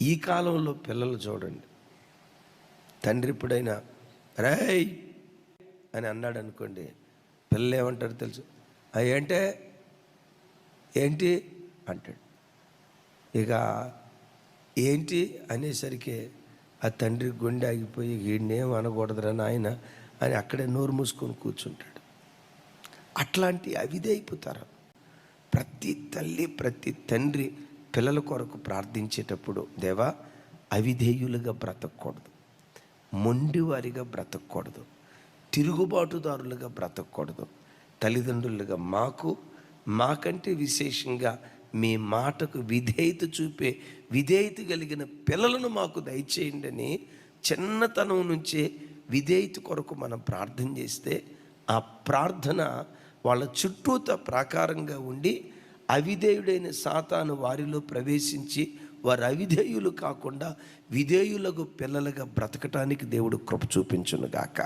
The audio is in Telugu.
ఈ కాలంలో పిల్లలు చూడండి, తండ్రి ఎప్పుడైనా రేయ్ అని అన్నాడు అనుకోండి, పిల్లలు ఏమంటారు తెలుసు? ఏంటే ఏంటి అంటాడు. ఇక ఏంటి అనేసరికి ఆ తండ్రి గుండె ఆగిపోయి వీడినేం అనకూడదురా నాయన అని అక్కడే నోరు మూసుకొని కూర్చుంటాడు. అట్లాంటి అవిధేయపుతారు. ప్రతి తల్లి ప్రతి తండ్రి పిల్లల కొరకు ప్రార్థించేటప్పుడు, దేవా అవిధేయులుగా బ్రతకూడదు, మొండివారిగా బ్రతకూడదు, తిరుగుబాటుదారులుగా బ్రతకూడదు. తల్లిదండ్రులుగా మాకంటే విశేషంగా మీ మాటకు విధేయత చూపే విధేయత కలిగిన పిల్లలను మాకు దయచేయండి అని చిన్నతనం నుంచే విధేయత కొరకు మనం ప్రార్థన చేస్తే ఆ ప్రార్థన వాళ్ళ చుట్టూత ప్రాకారంగా ఉండి అవిధేయుడైన సాతాను వారిలో ప్రవేశించి వారు అవిధేయులు కాకుండా విధేయులకు పిల్లలుగా బ్రతకటానికి దేవుడు కృప చూపించును గాక.